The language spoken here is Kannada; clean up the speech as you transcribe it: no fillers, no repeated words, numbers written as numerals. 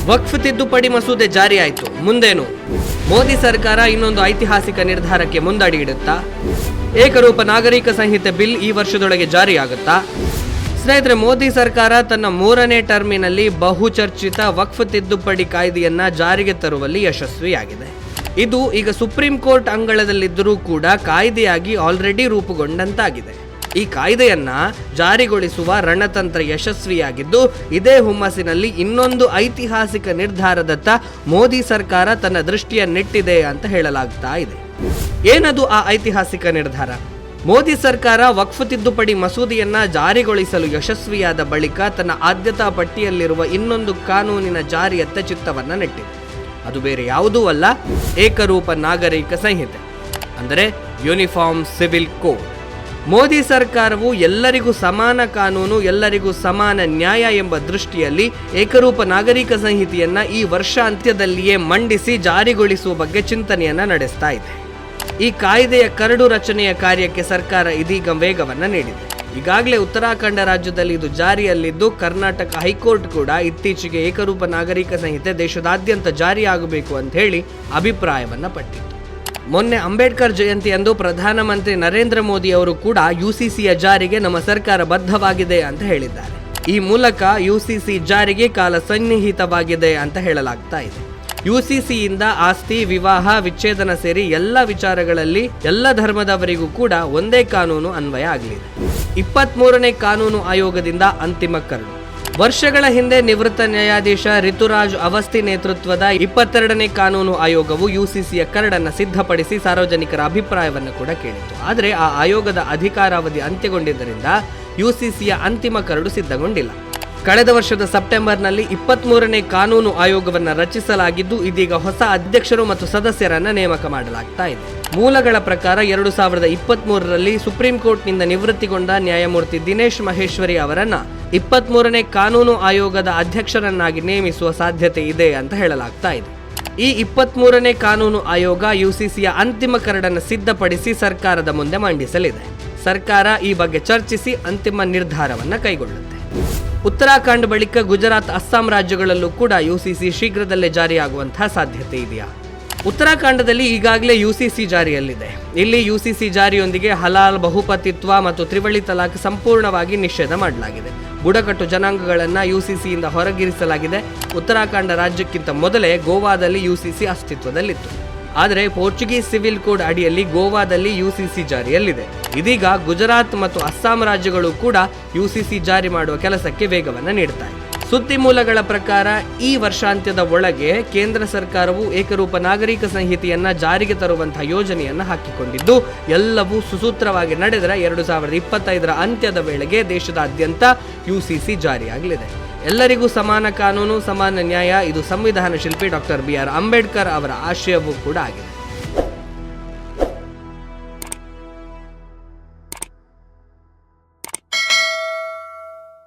ವಕ್ಫ್ ತಿದ್ದುಪಡಿ ಮಸೂದೆ ಜಾರಿಯಾಯಿತು, ಮುಂದೇನು? ಮೋದಿ ಸರ್ಕಾರ ಇನ್ನೊಂದು ಐತಿಹಾಸಿಕ ನಿರ್ಧಾರಕ್ಕೆ ಮುಂದಡಿ ಇಡುತ್ತಾ? ಏಕರೂಪ ನಾಗರಿಕ ಸಂಹಿತೆ ಬಿಲ್ ಈ ವರ್ಷದೊಳಗೆ ಜಾರಿಯಾಗುತ್ತಾ? ಸ್ನೇಹಿತರೆ, ಮೋದಿ ಸರ್ಕಾರ ತನ್ನ 3ನೇ ಟರ್ಮಿನಲ್ಲಿ ಬಹುಚರ್ಚಿತ ವಕ್ಫ್ ತಿದ್ದುಪಡಿ ಕಾಯ್ದೆಯನ್ನ ಜಾರಿಗೆ ತರುವಲ್ಲಿ ಯಶಸ್ವಿಯಾಗಿದೆ. ಇದು ಈಗ ಸುಪ್ರೀಂ ಕೋರ್ಟ್ ಅಂಗಳದಲ್ಲಿದ್ದರೂ ಕೂಡ ಕಾಯ್ದೆಯಾಗಿ ಆಲ್ರೆಡಿ ರೂಪುಗೊಂಡಂತಾಗಿದೆ. ಈ ಕಾಯ್ದೆಯನ್ನ ಜಾರಿಗೊಳಿಸುವ ರಣತಂತ್ರ ಯಶಸ್ವಿಯಾಗಿದ್ದು, ಇದೇ ಹುಮ್ಮಸ್ಸಿನಲ್ಲಿ ಇನ್ನೊಂದು ಐತಿಹಾಸಿಕ ನಿರ್ಧಾರದತ್ತ ಮೋದಿ ಸರ್ಕಾರ ತನ್ನ ದೃಷ್ಟಿಯನ್ನಿಟ್ಟಿದೆ ಅಂತ ಹೇಳಲಾಗ್ತಾ ಇದೆ. ಏನದು ಆ ಐತಿಹಾಸಿಕ ನಿರ್ಧಾರ? ಮೋದಿ ಸರ್ಕಾರ ವಕ್ಫ್ ತಿದ್ದುಪಡಿ ಮಸೂದೆಯನ್ನ ಜಾರಿಗೊಳಿಸಲು ಯಶಸ್ವಿಯಾದ ಬಳಿಕ ತನ್ನ ಆದ್ಯತಾ ಪಟ್ಟಿಯಲ್ಲಿರುವ ಇನ್ನೊಂದು ಕಾನೂನಿನ ಜಾರಿಯತ್ತ ಚಿತ್ತವನ್ನ ನೆಟ್ಟಿದೆ. ಅದು ಬೇರೆ ಯಾವುದೂ ಅಲ್ಲ, ಏಕರೂಪ ನಾಗರಿಕ ಸಂಹಿತೆ, ಅಂದರೆ ಯೂನಿಫಾರ್ಮ್ ಸಿವಿಲ್ ಕೋಡ್. ಮೋದಿ ಸರ್ಕಾರವು ಎಲ್ಲರಿಗೂ ಸಮಾನ ಕಾನೂನು, ಎಲ್ಲರಿಗೂ ಸಮಾನ ನ್ಯಾಯ ಎಂಬ ದೃಷ್ಟಿಯಲ್ಲಿ ಏಕರೂಪ ನಾಗರಿಕ ಸಂಹಿತೆಯನ್ನ ಈ ವರ್ಷಾಂತ್ಯದಲ್ಲಿಯೇ ಮಂಡಿಸಿ ಜಾರಿಗೊಳಿಸುವ ಬಗ್ಗೆ ಚಿಂತನೆಯನ್ನ ನಡೆಸ್ತಾ ಇದೆ. ಈ ಕಾಯ್ದೆಯ ಕರಡು ರಚನೆಯ ಕಾರ್ಯಕ್ಕೆ ಸರ್ಕಾರ ಇದೀಗ ವೇಗವನ್ನು ನೀಡಿದೆ. ಈಗಾಗಲೇ ಉತ್ತರಾಖಂಡ ರಾಜ್ಯದಲ್ಲಿ ಇದು ಜಾರಿಯಲ್ಲಿದ್ದು, ಕರ್ನಾಟಕ ಹೈಕೋರ್ಟ್ ಕೂಡ ಇತ್ತೀಚೆಗೆ ಏಕರೂಪ ನಾಗರಿಕ ಸಂಹಿತೆ ದೇಶದಾದ್ಯಂತ ಜಾರಿಯಾಗಬೇಕು ಅಂತ ಹೇಳಿ ಅಭಿಪ್ರಾಯವನ್ನ ಪಟ್ಟಿತ್ತು. ಮೊನ್ನೆ ಅಂಬೇಡ್ಕರ್ ಜಯಂತಿಯಂದು ಪ್ರಧಾನಮಂತ್ರಿ ನರೇಂದ್ರ ಮೋದಿ ಅವರು ಕೂಡ ಯುಸಿಸಿಯ ಜಾರಿಗೆ ನಮ್ಮ ಸರ್ಕಾರ ಬದ್ಧವಾಗಿದೆ ಅಂತ ಹೇಳಿದ್ದಾರೆ. ಈ ಮೂಲಕ ಯುಸಿಸಿ ಜಾರಿಗೆ ಕಾಲ ಸನ್ನಿಹಿತವಾಗಿದೆ ಅಂತ ಹೇಳಲಾಗ್ತಾ ಇದೆ. ಯುಸಿಸಿಯಿಂದ ಆಸ್ತಿ, ವಿವಾಹ, ವಿಚ್ಛೇದನ ಸೇರಿ ಎಲ್ಲ ವಿಚಾರಗಳಲ್ಲಿ ಎಲ್ಲ ಧರ್ಮದವರಿಗೂ ಕೂಡ ಒಂದೇ ಕಾನೂನು ಅನ್ವಯ ಆಗಲಿದೆ. 23ನೇ ಕಾನೂನು ಆಯೋಗದಿಂದ ಅಂತಿಮ ಕರಡು. ವರ್ಷಗಳ ಹಿಂದೆ ನಿವೃತ್ತ ನ್ಯಾಯಾಧೀಶ ರಿತುರಾಜ್ ಅವಸ್ಥಿ ನೇತೃತ್ವದ 22ನೇ ಕಾನೂನು ಆಯೋಗವು ಯುಸಿಸಿಯ ಕರಡನ್ನು ಸಿದ್ಧಪಡಿಸಿ ಸಾರ್ವಜನಿಕರ ಅಭಿಪ್ರಾಯವನ್ನು ಕೂಡ ಕೇಳಿತು. ಆದರೆ ಆ ಆಯೋಗದ ಅಧಿಕಾರಾವಧಿ ಅಂತ್ಯಗೊಂಡಿದ್ದರಿಂದ ಯುಸಿಸಿಯ ಅಂತಿಮ ಕರಡು ಸಿದ್ಧಗೊಂಡಿಲ್ಲ. ಕಳೆದ ವರ್ಷದ ಸೆಪ್ಟೆಂಬರ್ನಲ್ಲಿ 23ನೇ ಕಾನೂನು ಆಯೋಗವನ್ನು ರಚಿಸಲಾಗಿದ್ದು, ಇದೀಗ ಹೊಸ ಅಧ್ಯಕ್ಷರು ಮತ್ತು ಸದಸ್ಯರನ್ನ ನೇಮಕ ಮಾಡಲಾಗ್ತಾ ಇದೆ. ಮೂಲಗಳ ಪ್ರಕಾರ 2023ರಲ್ಲಿ ಸುಪ್ರೀಂ ಕೋರ್ಟ್ನಿಂದ ನಿವೃತ್ತಿಗೊಂಡ ನ್ಯಾಯಮೂರ್ತಿ ದಿನೇಶ್ ಮಹೇಶ್ವರಿ ಅವರನ್ನ 23ನೇ ಕಾನೂನು ಆಯೋಗದ ಅಧ್ಯಕ್ಷರನ್ನಾಗಿ ನೇಮಿಸುವ ಸಾಧ್ಯತೆ ಇದೆ ಅಂತ ಹೇಳಲಾಗ್ತಾ ಇದೆ. ಈ 23ನೇ ಕಾನೂನು ಆಯೋಗ ಯುಸಿಸಿಯ ಅಂತಿಮ ಕರಡನ್ನು ಸಿದ್ಧಪಡಿಸಿ ಸರ್ಕಾರದ ಮುಂದೆ ಮಂಡಿಸಲಿದೆ. ಸರ್ಕಾರ ಈ ಬಗ್ಗೆ ಚರ್ಚಿಸಿ ಅಂತಿಮ ನಿರ್ಧಾರವನ್ನು ಕೈಗೊಳ್ಳುತ್ತೆ. ಉತ್ತರಾಖಂಡ್ ಬಳಿಕ ಗುಜರಾತ್, ಅಸ್ಸಾಂ ರಾಜ್ಯಗಳಲ್ಲೂ ಕೂಡ ಯುಸಿಸಿ ಶೀಘ್ರದಲ್ಲೇ ಜಾರಿಯಾಗುವಂತಹ ಸಾಧ್ಯತೆ ಇದೆಯಾ? ಉತ್ತರಾಖಂಡದಲ್ಲಿ ಈಗಾಗಲೇ ಯುಸಿಸಿ ಜಾರಿಯಲ್ಲಿದೆ. ಇಲ್ಲಿ ಯುಸಿಸಿ ಜಾರಿಯೊಂದಿಗೆ ಹಲಾಲ್, ಬಹುಪತಿತ್ವ ಮತ್ತು ತ್ರಿವಳಿ ತಲಾಖ್ ಸಂಪೂರ್ಣವಾಗಿ ನಿಷೇಧ ಮಾಡಲಾಗಿದೆ. ಬುಡಕಟ್ಟು ಜನಾಂಗಗಳನ್ನು ಯುಸಿಸಿಯಿಂದ ಹೊರಗಿರಿಸಲಾಗಿದೆ. ಉತ್ತರಾಖಂಡ ರಾಜ್ಯಕ್ಕಿಂತ ಮೊದಲೇ ಗೋವಾದಲ್ಲಿ ಯುಸಿಸಿ ಅಸ್ತಿತ್ವದಲ್ಲಿತ್ತು. ಆದರೆ ಪೋರ್ಚುಗೀಸ್ ಸಿವಿಲ್ ಕೋಡ್ ಅಡಿಯಲ್ಲಿ ಗೋವಾದಲ್ಲಿ ಯುಸಿಸಿ ಜಾರಿಯಲ್ಲಿದೆ. ಇದೀಗ ಗುಜರಾತ್ ಮತ್ತು ಅಸ್ಸಾಂ ರಾಜ್ಯಗಳು ಕೂಡ ಯುಸಿಸಿ ಜಾರಿ ಮಾಡುವ ಕೆಲಸಕ್ಕೆ ವೇಗವನ್ನು ನೀಡುತ್ತಾ ಇದೆ. ಸುದ್ದಿ ಮೂಲಗಳ ಪ್ರಕಾರ ಈ ವರ್ಷಾಂತ್ಯದ ಒಳಗೆ ಕೇಂದ್ರ ಸರ್ಕಾರವು ಏಕರೂಪ ನಾಗರಿಕ ಸಂಹಿತೆಯನ್ನ ಜಾರಿಗೆ ತರುವಂತಹ ಯೋಜನೆಯನ್ನು ಹಾಕಿಕೊಂಡಿದ್ದು, ಎಲ್ಲವೂ ಸುಸೂತ್ರವಾಗಿ ನಡೆದರೆ 2025ರ ಅಂತ್ಯದ ವೇಳೆಗೆ ದೇಶದಾದ್ಯಂತ ಯುಸಿಸಿ ಜಾರಿಯಾಗಲಿದೆ. ಎಲ್ಲರಿಗೂ ಸಮಾನ ಕಾನೂನು, ಸಮಾನ ನ್ಯಾಯ, ಇದು ಸಂವಿಧಾನ ಶಿಲ್ಪಿ ಡಾಕ್ಟರ್ BR ಅಂಬೇಡ್ಕರ್ ಅವರ ಆಶಯವೂ ಕೂಡ ಆಗಿದೆ.